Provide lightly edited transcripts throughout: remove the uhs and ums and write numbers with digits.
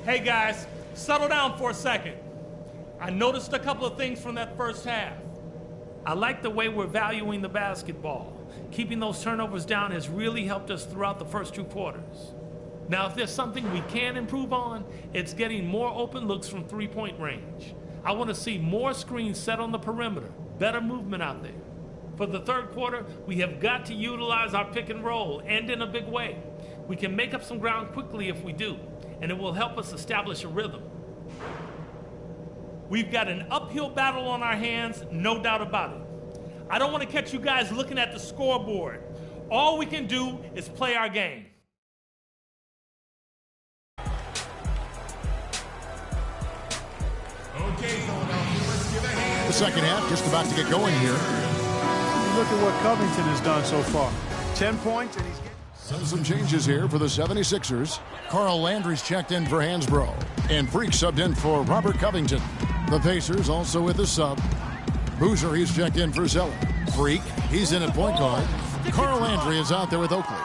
Hey guys, settle down for a second. I noticed a couple of things from that first half. I like the way we're valuing the basketball. Keeping those turnovers down has really helped us throughout the first 2 quarters. Now, if there's something we can improve on, it's getting more open looks from three-point range. I want to see more screens set on the perimeter, better movement out there. For the third quarter, we have got to utilize our pick and roll, and in a big way. We can make up some ground quickly if we do, and it will help us establish a rhythm. We've got an uphill battle on our hands, no doubt about it. I don't want to catch you guys looking at the scoreboard. All we can do is play our game. The second half just about to get going here. Look at what Covington has done so far. 10 points, and he's getting... Some changes here for the 76ers. Carl Landry's checked in for Hansbrough, and Freak subbed in for Robert Covington. The Pacers also with a sub. Boozer, he's checked in for Zeller. Freak, he's in at point guard. Carl Landry is out there with Oakley.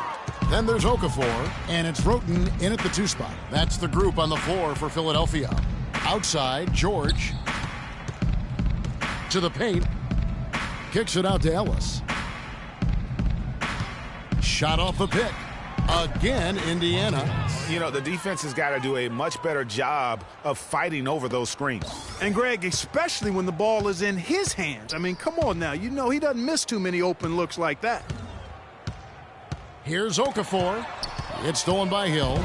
Then there's Okafor, and it's Roten in at the 2 spot. That's the group on the floor for Philadelphia. Outside, George to the paint. Kicks it out to Ellis. Shot off the pick. Again, Indiana. You know, the defense has got to do a much better job of fighting over those screens. And, Greg, especially when the ball is in his hands. I mean, come on now. You know he doesn't miss too many open looks like that. Here's Okafor. It's stolen by Hill.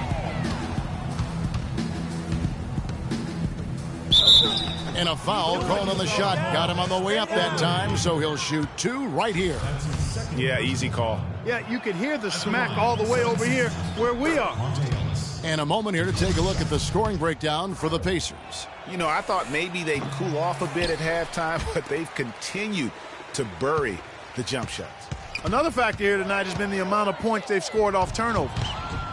And a foul called on the shot. Got him on the way up that time, so he'll shoot 2 right here. Yeah, easy call. Yeah, you can hear the smack all the way over here where we are. And a moment here to take a look at the scoring breakdown for the Pacers. You know, I thought maybe they'd cool off a bit at halftime, but they've continued to bury the jump shots. Another factor here tonight has been the amount of points they've scored off turnover.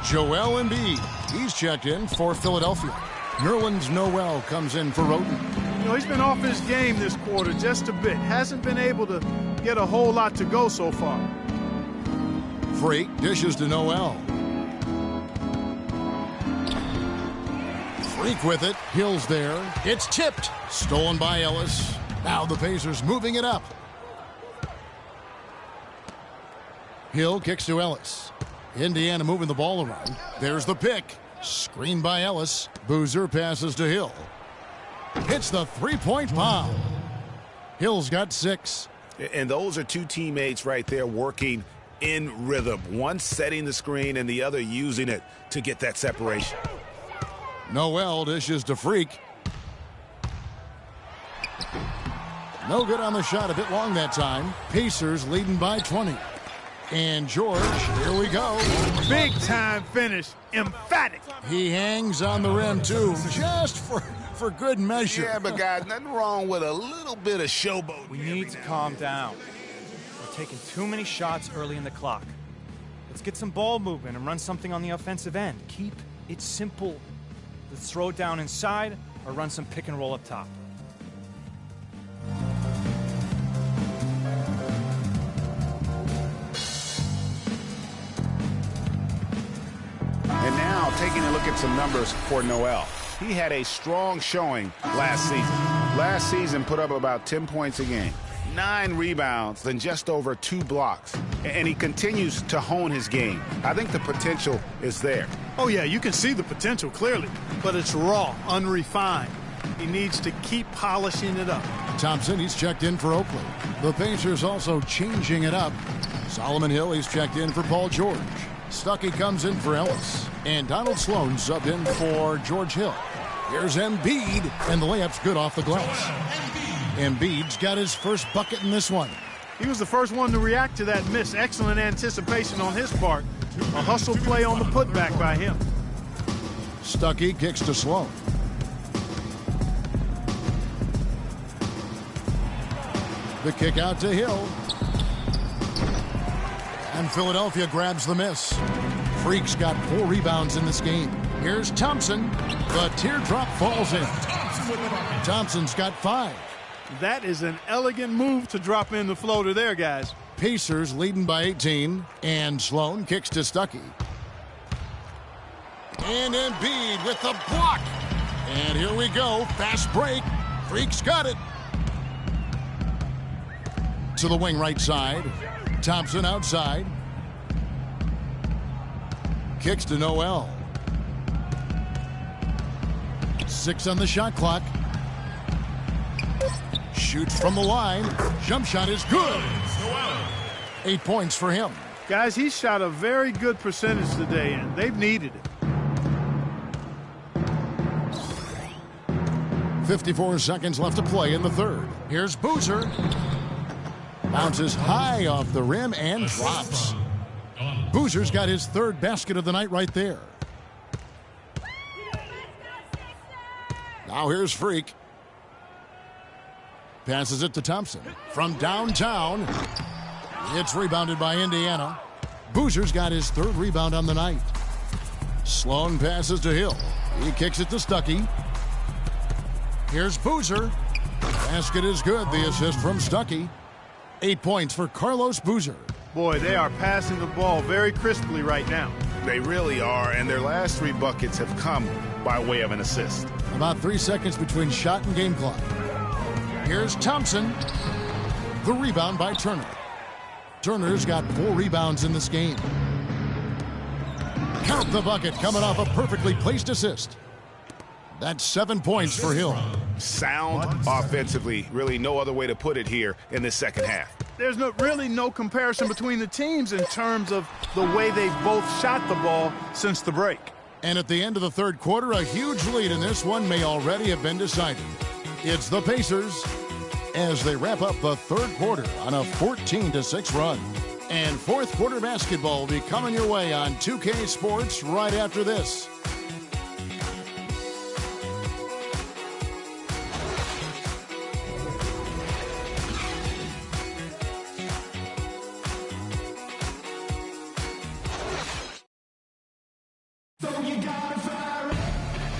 Joel Embiid, he's checked in for Philadelphia. Nerlens Noel comes in for Roten. You know, he's been off his game this quarter just a bit. Hasn't been able to get a whole lot to go so far. Freak dishes to Noel. Freak with it. Hill's there. It's tipped. Stolen by Ellis. Now the Pacers moving it up. Hill kicks to Ellis. Indiana moving the ball around. There's the pick. Screened by Ellis. Boozer passes to Hill. Hits the three-point bomb. Hill's got 6. And those are 2 teammates right there working in rhythm. One setting the screen and the other using it to get that separation. Noel dishes to Freak. No good on the shot. A bit long that time. Pacers leading by 20. And George, here we go. Big time finish. Emphatic. He hangs on the rim, too, just for good measure. Yeah, but guys, nothing wrong with a little bit of showboat. We need to calm down. We're taking too many shots early in the clock. Let's get some ball movement and run something on the offensive end. Keep it simple. Let's throw it down inside or run some pick and roll up top. And now, taking a look at some numbers for Noel. He had a strong showing last season. Last season put up about 10 points a game, 9 rebounds, then just over 2 blocks. And he continues to hone his game. I think the potential is there. Oh, yeah, you can see the potential clearly, but it's raw, unrefined. He needs to keep polishing it up. Thompson, he's checked in for Oakley. The Pacers also changing it up. Solomon Hill, he's checked in for Paul George. Stuckey comes in for Ellis. And Donald Sloan subbed in for George Hill. Here's Embiid, and the layup's good off the glass. Embiid's got his first bucket in this one. He was the first one to react to that miss. Excellent anticipation on his part. A hustle play on the putback by him. Stuckey kicks to Sloan. The kick out to Hill. And Philadelphia grabs the miss. Freak's got 4 rebounds in this game. Here's Thompson. The teardrop falls in. Thompson's got 5. That is an elegant move to drop in the floater there, guys. Pacers leading by 18. And Sloan kicks to Stuckey. And Embiid with the block. And here we go. Fast break. Freak's got it. To the wing right side. Thompson outside. Kicks to Noel. 6 on the shot clock. Shoots from the line. Jump shot is good. 8 points for him. Guys, he shot a very good percentage today, and they've needed it. 54 seconds left to play in the third. Here's Boozer. Bounces high off the rim and drops. Boozer's got his third basket of the night right there. Now here's Freak. Passes it to Thompson. From downtown. It's rebounded by Indiana. Boozer's got his third rebound on the night. Sloan passes to Hill. He kicks it to Stuckey. Here's Boozer. Basket is good. The assist from Stuckey. 8 points for Carlos Boozer. Boy, they are passing the ball very crisply right now. They really are, and their last 3 buckets have come by way of an assist. About 3 seconds between shot and game clock. Here's Thompson. The rebound by Turner. Turner's got 4 rebounds in this game. Count the bucket coming off a perfectly placed assist. That's 7 points for Hill. Sound offensively. Really no other way to put it here in the second half. There's really no comparison between the teams in terms of the way they've both shot the ball since the break. And at the end of the third quarter, a huge lead in this one may already have been decided. It's the Pacers as they wrap up the third quarter on a 14-6 run. And fourth quarter basketball will be coming your way on 2K Sports right after this.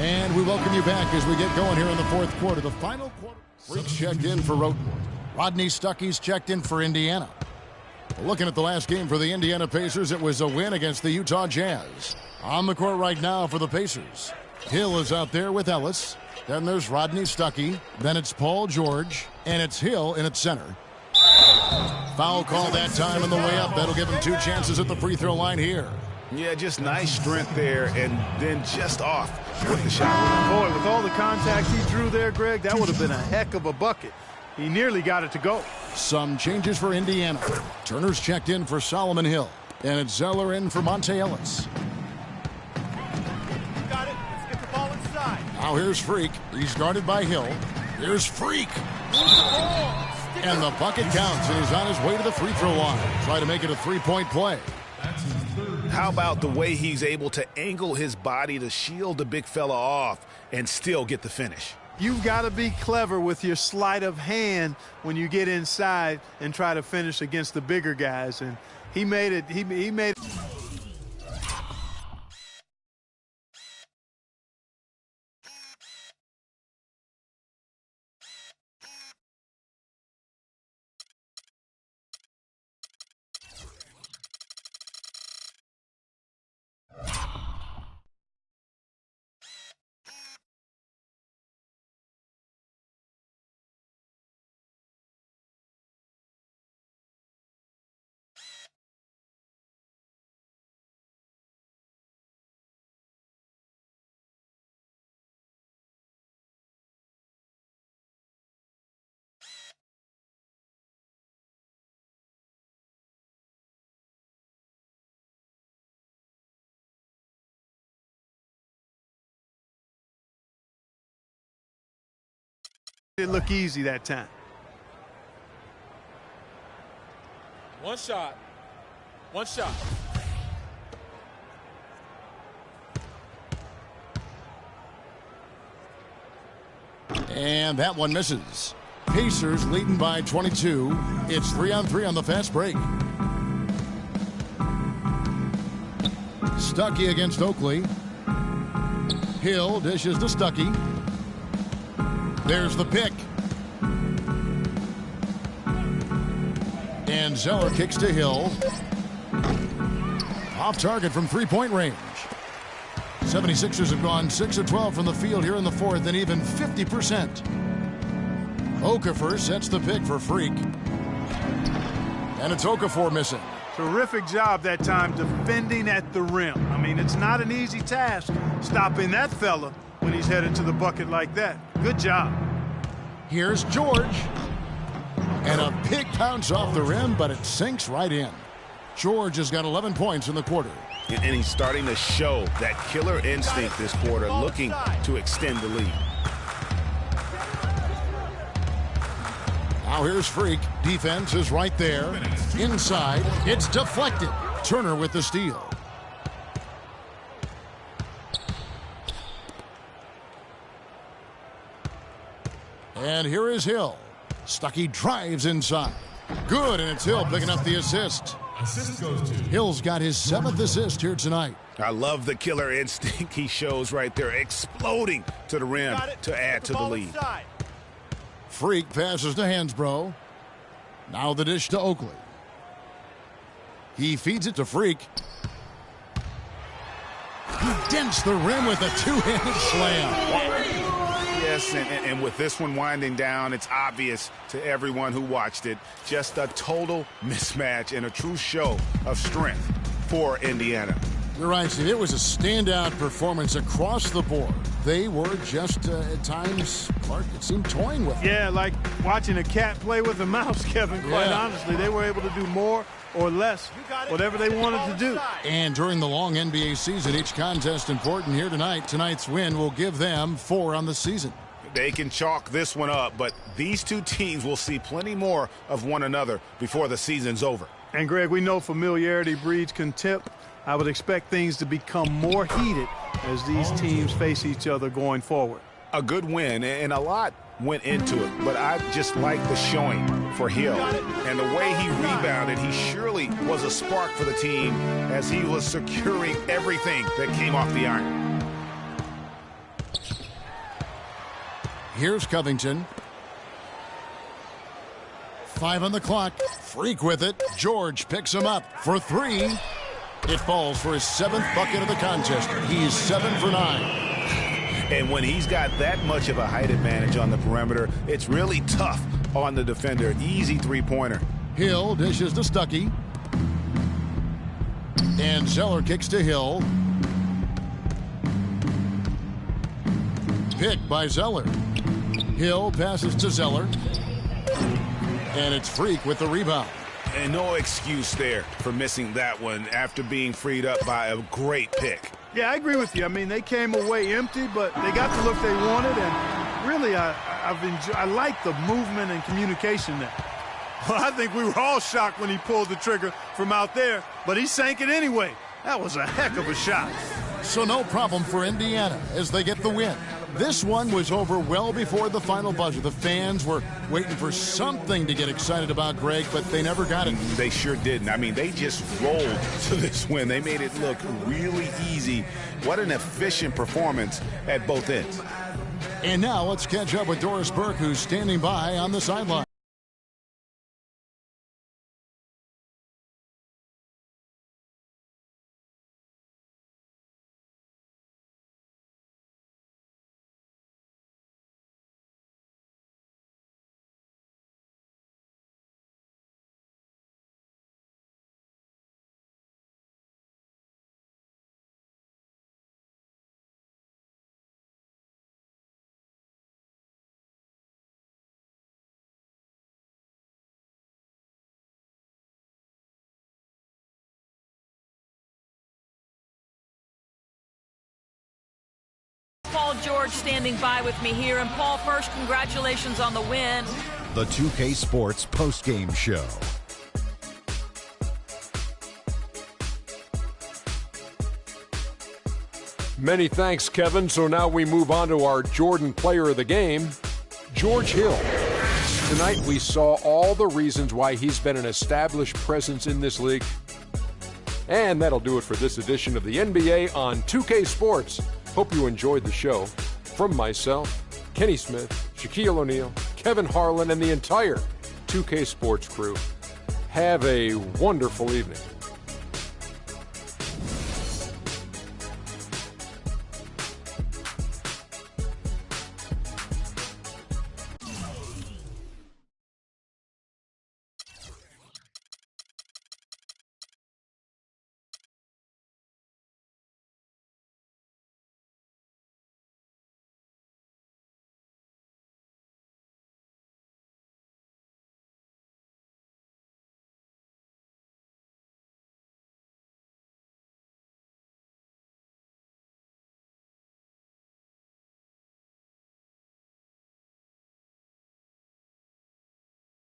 And we welcome you back as we get going here in the fourth quarter. The final quarter. Freaks checked in for Roten. Rodney Stuckey's checked in for Indiana. Looking at the last game for the Indiana Pacers, it was a win against the Utah Jazz. On the court right now for the Pacers. Hill is out there with Ellis. Then there's Rodney Stuckey. Then it's Paul George. And it's Hill in its center. Foul call that time on the way up. That'll give him 2 chances at the free throw line here. Yeah, just nice strength there, and then just off with the shot. Boy, with all the contact he drew there, Greg, that would have been a heck of a bucket. He nearly got it to go. Some changes for Indiana. Turner's checked in for Solomon Hill. And it's Zeller in for Monte Ellis. Got it. Let's get the ball inside. Now here's Freak. He's guarded by Hill. Here's Freak. And the bucket counts, and he's on his way to the free throw line. Try to make it a 3-point play. How about the way he's able to angle his body to shield the big fella off and still get the finish? You've got to be clever with your sleight of hand when you get inside and try to finish against the bigger guys. And he made it. He made it. It look easy that time. One shot. One shot. And that one misses. Pacers leading by 22. It's 3-on-3 on the fast break. Stuckey against Oakley. Hill dishes to Stuckey. There's the pick. And Zeller kicks to Hill. Off target from 3-point range. 76ers have gone 6 of 12 from the field here in the fourth and even 50%. Okafor sets the pick for Freak. And it's Okafor missing. Terrific job that time defending at the rim. I mean, it's not an easy task stopping that fella when he's headed to the bucket like that. Good job. Here's George. And a big bounce off the rim, but it sinks right in. George has got 11 points in the quarter. And he's starting to show that killer instinct this quarter, looking to extend the lead. Now here's Freak. Defense is right there. Inside, it's deflected. Turner with the steal. And here is Hill. Stuckey drives inside. Good, and it's Hill picking up the assist. Assist goes to Hill's got his 7th assist here tonight. I love the killer instinct he shows right there, exploding to the rim to add to the lead. Freak passes to Hansbrough. Now the dish to Oakley. He feeds it to Freak. He dents the rim with a two-handed slam. Yes, and with this one winding down, it's obvious to everyone who watched it. Just a total mismatch and a true show of strength for Indiana. You're right, Steve. It was a standout performance across the board. They were just, at times, Clark, it seemed toying with it. Yeah, like watching a cat play with a mouse, Kevin, quite honestly. They were able to do more or less, whatever they wanted to do. And during the long NBA season, each contest important here tonight. Tonight's win will give them 4 on the season. They can chalk this one up, but these two teams will see plenty more of one another before the season's over. And, Greg, we know familiarity breeds contempt. I would expect things to become more heated as these teams face each other going forward. A good win, and a lot went into it, but I just like the showing for Hill. And the way he rebounded, he surely was a spark for the team as he was securing everything that came off the iron. Here's Covington. 5 on the clock. Freak with it. George picks him up for 3. It falls for his 7th bucket of the contest. He's 7 for 9. And when he's got that much of a height advantage on the perimeter, it's really tough on the defender. Easy three-pointer. Hill dishes to Stuckey. And Zeller kicks to Hill. Picked by Zeller. Hill passes to Zeller. And it's Freak with the rebound. And no excuse there for missing that one after being freed up by a great pick. Yeah, I agree with you. I mean, they came away empty, but they got the look they wanted, and really, I like the movement and communication there. Well, I think we were all shocked when he pulled the trigger from out there, but he sank it anyway. That was a heck of a shot. So no problem for Indiana as they get the win. This one was over well before the final buzzer. The fans were waiting for something to get excited about, Greg, but they never got it. They sure didn't. I mean, they just rolled to this win. They made it look really easy. What an efficient performance at both ends. And now let's catch up with Doris Burke, who's standing by on the sideline. Paul George standing by with me here. And Paul, first, congratulations on the win. The 2K Sports postgame show. Many thanks, Kevin. So now we move on to our Jordan player of the game, George Hill. Tonight we saw all the reasons why he's been an established presence in this league. And that'll do it for this edition of the NBA on 2K Sports. Hope you enjoyed the show. From myself, Kenny Smith, Shaquille O'Neal, Kevin Harlan, and the entire 2K Sports crew, have a wonderful evening.